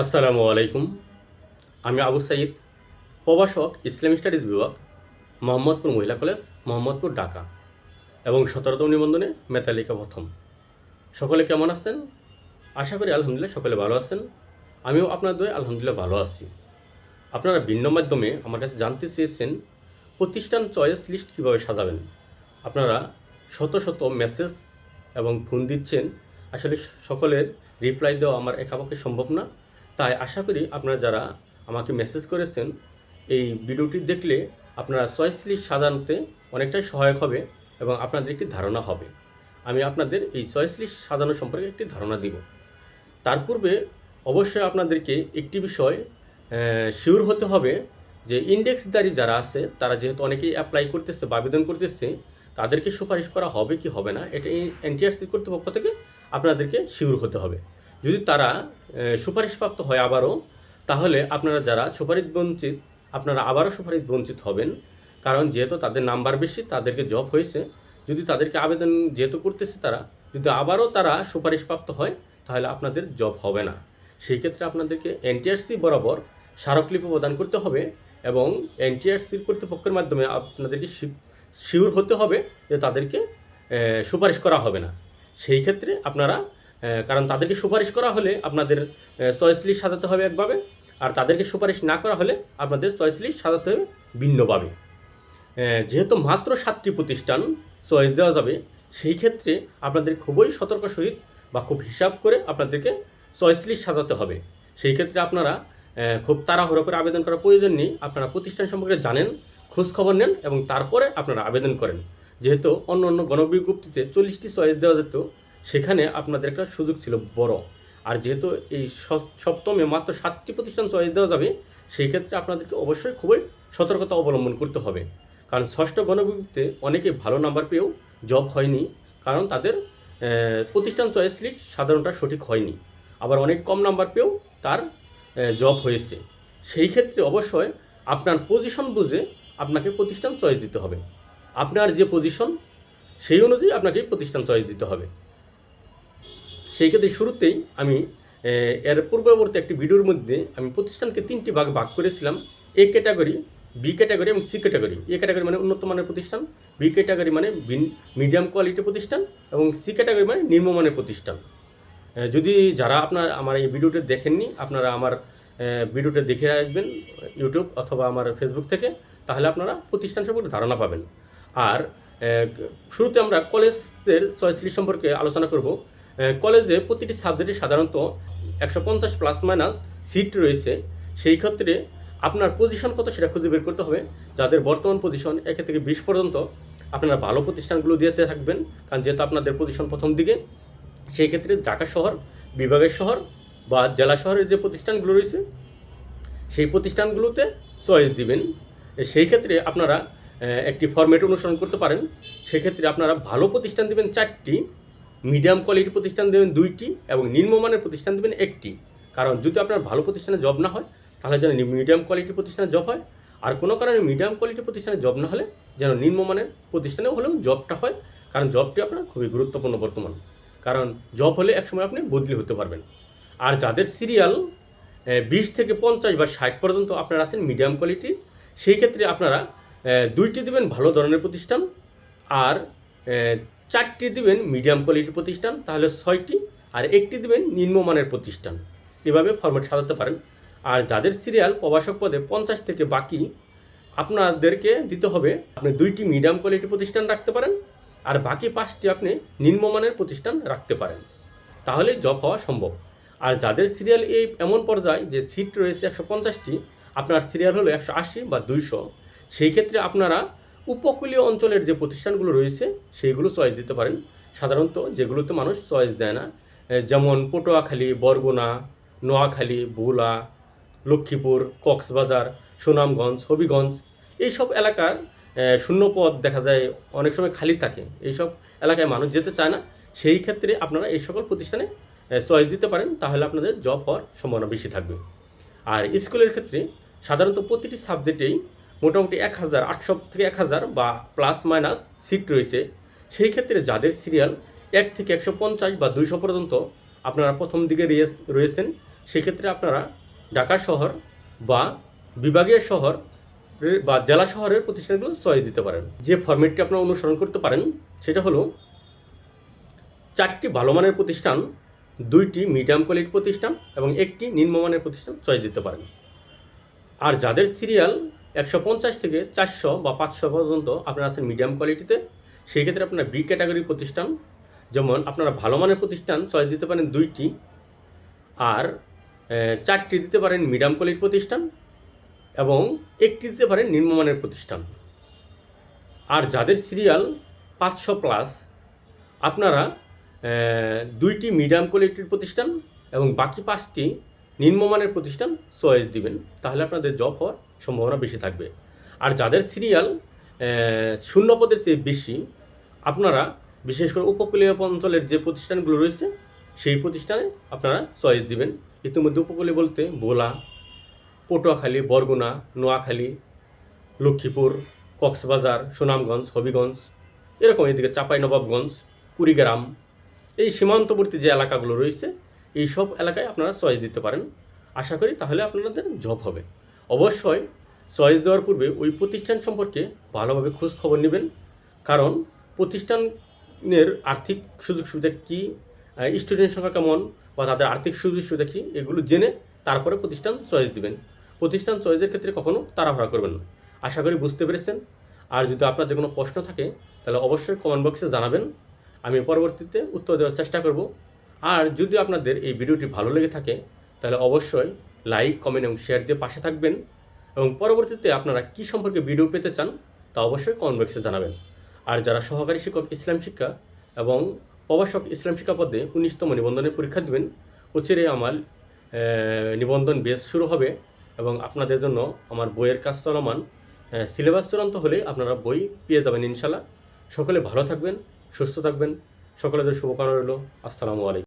আসসালামু আলাইকুম। আমি আবু সাইদ, প্রভাষক, ইসলামিক স্টাডিজ বিভাগ, মোহাম্মদপুর মহিলা কলেজ, মোহাম্মদপুর, ঢাকা এবং 17তম নিবন্ধনে মেধাতালিকা প্রথম। সকলে কেমন আছেন? আশা করি আলহামদুলিল্লাহ সকলে ভালো আছেন। আমিও আপনার দয়ে আলহামদুলিল্লাহ ভালো আছি। আপনারা ভিন্ন মাধ্যমে আমার কাছে জানতে চেয়েছেন প্রতিষ্ঠান চয়েস লিস্ট কীভাবে সাজাবেন। আপনারা শত শত মেসেজ এবং ফোন দিচ্ছেন, আসলে সকলের রিপ্লাই দেওয়া আমার একাপক্ষে সম্ভব না। তাই আশা করি আপনারা যারা আমাকে মেসেজ করেছেন, এই ভিডিওটি দেখলে আপনারা চয়েস লিস্ট সাজাতে অনেকটাই সহায়ক হবে এবং আপনাদের একটি ধারণা হবে। আমি আপনাদের এই চয়েস লিস্ট সাজানো সম্পর্কে একটি ধারণা দিব। তার পূর্বে অবশ্যই আপনাদেরকে একটি বিষয় শিওর হতে হবে যে ইন্ডেক্সধারী যারা আছে তারা যেহেতু অনেকেই অ্যাপ্লাই করতেছে বা আবেদন করতেছে, তাদেরকে সুপারিশ করা হবে কি হবে না এটা এনটিআরসি কর্তৃপক্ষ থেকে আপনাদেরকে শিওর হতে হবে। যদি তারা সুপারিশপ্রাপ্ত হয় আবারও, তাহলে আপনারা যারা সুপারিশ বঞ্চিত, আপনারা আবারও সুপারিশ বঞ্চিত হবেন। কারণ যেহেতু তাদের নাম্বার বেশি, তাদেরকে জব হয়েছে, যদি তাদেরকে আবেদন যেহেতু করতেছে তারা, যদি আবারও তারা সুপারিশপ্রাপ্ত হয় তাহলে আপনাদের জব হবে না। সেই ক্ষেত্রে আপনাদেরকে এনটিআরসি বরাবর স্মারকলিপি প্রদান করতে হবে এবং এনটিআরসির কর্তৃপক্ষের মাধ্যমে আপনাদেরকে শিওর হতে হবে যে তাদেরকে সুপারিশ করা হবে না। সেই ক্ষেত্রে আপনারা, কারণ তাদেরকে সুপারিশ করা হলে আপনাদের চয়েস লিস্ট সাজাতে হবে একভাবে, আর তাদেরকে সুপারিশ না করা হলে আপনাদের চয়েস লিস্ট সাজাতে হবে ভিন্নভাবে। যেহেতু মাত্র 7টি প্রতিষ্ঠান চয়েস দেওয়া যাবে, সেই ক্ষেত্রে আপনাদের খুবই সতর্ক সহিত বা খুব হিসাব করে আপনাদেরকে চয়েস লিস্ট সাজাতে হবে। সেই ক্ষেত্রে আপনারা খুব তাড়াহুড়ো করে আবেদন করার প্রয়োজন নেই। আপনারা প্রতিষ্ঠান সম্পর্কে জানেন, খোঁজখবর নেন এবং তারপরে আপনারা আবেদন করেন। যেহেতু অন্য অন্য গণবিজ্ঞপ্তিতে 40টি চয়েস দেওয়া যেত, সেখানে আপনাদের একটা সুযোগ ছিল বড়। আর যেহেতু এই সপ্তমে মাত্র 7টি প্রতিষ্ঠান চয়েস দেওয়া যাবে, সেই ক্ষেত্রে আপনাদেরকে অবশ্যই খুবই সতর্কতা অবলম্বন করতে হবে। কারণ ষষ্ঠ গণবিজ্ঞপ্তিতে অনেকে ভালো নাম্বার পেয়েও জব হয়নি, কারণ তাদের প্রতিষ্ঠান চয়েস লিস্ট সাধারণটা সঠিক হয়নি। আবার অনেক কম নাম্বার পেয়েও তার জব হয়েছে। সেই ক্ষেত্রে অবশ্যই আপনার পজিশন বুঝে আপনাকে প্রতিষ্ঠান চয়েস দিতে হবে। আপনার যে পজিশন সেই অনুযায়ী আপনাকে প্রতিষ্ঠান চয়েস দিতে হবে। সেই ক্ষেত্রে শুরুতেই আমি এর পূর্ববর্তী একটি ভিডিওর মধ্যে আমি প্রতিষ্ঠানকে 3টি ভাগে ভাগ করেছিলাম: এ ক্যাটাগরি, বি ক্যাটাগরি এবং সি ক্যাটাগরি। এ ক্যাটাগরি মানে উন্নত মানের প্রতিষ্ঠান, বি ক্যাটাগরি মানে মিডিয়াম কোয়ালিটির প্রতিষ্ঠান এবং সি ক্যাটাগরি মানে নিম্নমানের প্রতিষ্ঠান। যদি যারা আমার এই ভিডিওটি দেখেননি, আপনারা আমার ভিডিওটা দেখে রাখবেন ইউটিউব অথবা আমার ফেসবুক থেকে, তাহলে আপনারা প্রতিষ্ঠান সম্পর্কে ধারণা পাবেন। আর শুরুতে আমরা কলেজের চয়েস লিস্ট সম্পর্কে আলোচনা করব। কলেজে প্রতিটি সাবজেক্টে সাধারণত 150 প্লাস মাইনাস সিট রয়েছে। সেই ক্ষেত্রে আপনার পজিশন কত সেটা খুঁজে বের করতে হবে। যাদের বর্তমান পজিশন 1 থেকে 20 পর্যন্ত, আপনারা ভালো প্রতিষ্ঠানগুলো দিতে থাকবেন, কারণ যেহেতু আপনাদের পজিশন প্রথম দিকে। সেই ক্ষেত্রে ঢাকা শহর, বিভাগের শহর বা জেলা শহরের যে প্রতিষ্ঠানগুলো রয়েছে সেই প্রতিষ্ঠানগুলোতে চয়েস দিবেন। সেই ক্ষেত্রে আপনারা একটি ফরম্যাট অনুসরণ করতে পারেন। সেক্ষেত্রে আপনারা ভালো প্রতিষ্ঠান দেবেন 4টি, মিডিয়াম কোয়ালিটির প্রতিষ্ঠান দেবেন 2টি এবং নিম্নমানের প্রতিষ্ঠান দেবেন 1টি। কারণ যদি আপনার ভালো প্রতিষ্ঠানে জব না হয়, তাহলে যেন মিডিয়াম কোয়ালিটির প্রতিষ্ঠানে জব হয়। আর কোনো কারণে মিডিয়াম কোয়ালিটির প্রতিষ্ঠানে জব না হলে যেন নিম্নমানের প্রতিষ্ঠানে হলেও জবটা হয়, কারণ জবটি আপনার খুবই গুরুত্বপূর্ণ বর্তমান। কারণ জব হলে একসময় আপনি বদলি হতে পারবেন। আর যাদের সিরিয়াল 20 থেকে 50 বা 60 পর্যন্ত আপনারা আছেন মিডিয়াম কোয়ালিটি, সেই ক্ষেত্রে আপনারা 2টি দেবেন ভালো ধরনের প্রতিষ্ঠান আর 4টি দেবেন মিডিয়াম কোয়ালিটির প্রতিষ্ঠান, তাহলে 6টি, আর 1টি দেবেন নিম্নমানের প্রতিষ্ঠান। এভাবে ফরম্যাট সাজাতে পারেন। আর যাদের সিরিয়াল প্রভাষক পদে 50 থেকে বাকি, আপনাদেরকে দিতে হবে আপনি 2টি মিডিয়াম কোয়ালিটি প্রতিষ্ঠান রাখতে পারেন আর বাকি 5টি আপনি নিম্নমানের প্রতিষ্ঠান রাখতে পারেন, তাহলেই জব হওয়া সম্ভব। আর যাদের সিরিয়াল এমন পর্যায়ে যে সিট রয়েছে 150টি, আপনার সিরিয়াল হলো 180 বা 200, সেই ক্ষেত্রে আপনারা উপকূলীয় অঞ্চলের যে প্রতিষ্ঠানগুলো রয়েছে সেইগুলো চয়েস দিতে পারেন। সাধারণত যেগুলোতে মানুষ চয়েস দেয় না, যেমন পটুয়াখালী, বরগুনা, নোয়াখালী, ভোলা, লক্ষ্মীপুর, কক্সবাজার, সুনামগঞ্জ, হবিগঞ্জ, এইসব এলাকার শূন্য পদ দেখা যায়, অনেক সময় খালি থাকে, এইসব এলাকায় মানুষ যেতে চায় না। সেই ক্ষেত্রে আপনারা এই সকল প্রতিষ্ঠানে চয়েস দিতে পারেন, তাহলে আপনাদের জব হওয়ার সম্ভাবনা বেশি থাকবে। আর স্কুলের ক্ষেত্রে সাধারণত প্রতিটি সাবজেক্টেই মোটামুটি 1800 থেকে 1000 বা প্লাস মাইনাস সিট রয়েছে। সেই ক্ষেত্রে যাদের সিরিয়াল 1 থেকে 150 বা 200 পর্যন্ত আপনারা প্রথম দিকে রয়েছেন, সেক্ষেত্রে আপনারা ঢাকা শহর বা বিভাগীয় শহর বা জেলা শহরের প্রতিষ্ঠানগুলো চয়েস দিতে পারেন। যে ফরম্যাটটি আপনারা অনুসরণ করতে পারেন সেটা হলো 4টি ভালো মানের প্রতিষ্ঠান, 2টি মিডিয়াম কোয়ালিটির প্রতিষ্ঠান এবং 1টি নিম্নমানের প্রতিষ্ঠান চয়েস দিতে পারেন। আর যাদের সিরিয়াল 150 থেকে 400 বা 500 পর্যন্ত আপনারা আছেন মিডিয়াম কোয়ালিটিতে, সেই ক্ষেত্রে আপনারা বি ক্যাটাগরির প্রতিষ্ঠান, যেমন আপনারা ভালো মানের প্রতিষ্ঠান চয়েস দিতে পারেন 2টি, আর 4টি দিতে পারেন মিডিয়াম কোয়ালিটির প্রতিষ্ঠান এবং 1টি দিতে পারেন নিম্নমানের প্রতিষ্ঠান। আর যাদের সিরিয়াল 500 প্লাস, আপনারা 2টি মিডিয়াম কোয়ালিটির প্রতিষ্ঠান এবং বাকি 5টি নিম্নমানের প্রতিষ্ঠান চয়েস দিবেন, তাহলে আপনাদের জব হওয়ার সম্ভাবনা বেশি থাকবে। আর যাদের সিরিয়াল 0 পদের চেয়ে বেশি, আপনারা বিশেষ করে উপকূলীয় অঞ্চলের যে প্রতিষ্ঠানগুলো রয়েছে সেই প্রতিষ্ঠানে আপনারা চয়েস দিবেন। ইতিমধ্যে উপকূলীয় বলতে ভোলা, পটুয়াখালী, বরগুনা, নোয়াখালী, লক্ষ্মীপুর, কক্সবাজার, সুনামগঞ্জ, হবিগঞ্জ, এরকম এদিকে চাঁপাইনবাবগঞ্জ, কুড়িগ্রাম, এই সীমান্তবর্তী যে এলাকাগুলো রয়েছে এই সব এলাকায় আপনারা চয়েস দিতে পারেন। আশা করি তাহলে আপনাদের জব হবে। অবশ্যই চয়েস দেওয়ার পূর্বে ওই প্রতিষ্ঠান সম্পর্কে ভালোভাবে খোঁজ খবর নেবেন, কারণ প্রতিষ্ঠানের আর্থিক সুযোগ সুবিধা কী, স্টুডেন্ট সংখ্যা কেমন বা তাদের আর্থিক সুযোগ সুবিধা কী, এগুলো জেনে তারপরে প্রতিষ্ঠান চয়েস দিবেন। প্রতিষ্ঠান চয়েসের ক্ষেত্রে কখনও তাড়াহুড়া করবেন না। আশা করি বুঝতে পেরেছেন। আর যদি আপনাদের কোনো প্রশ্ন থাকে তাহলে অবশ্যই কমেন্ট বক্সে জানাবেন, আমি পরবর্তীতে উত্তর দেওয়ার চেষ্টা করব। আর যদি আপনাদের এই ভিডিওটি ভালো লেগে থাকে তাহলে অবশ্যই লাইক, কমেন্ট এবং শেয়ার দিয়ে পাশে থাকবেন, এবং পরবর্তীতে আপনারা কী সম্পর্কে ভিডিও পেতে চান তা অবশ্যই কমেন্ট বক্সে জানাবেন। আর যারা সহকারী শিক্ষক ইসলাম শিক্ষা এবং প্রভাষক ইসলাম শিক্ষা পদে 19তম নিবন্ধনের পরীক্ষা দেবেন, অচিরে আমার নিবন্ধন বেস শুরু হবে এবং আপনাদের জন্য আমার বইয়ের কাজ চলমান। সিলেবাস চূড়ান্ত হলে আপনারা বই পেয়ে যাবেন ইনশাল্লাহ। সকলে ভালো থাকবেন, সুস্থ থাকবেন, সকলের শুভকামনা রইল। আসসালামু আলাইকুম।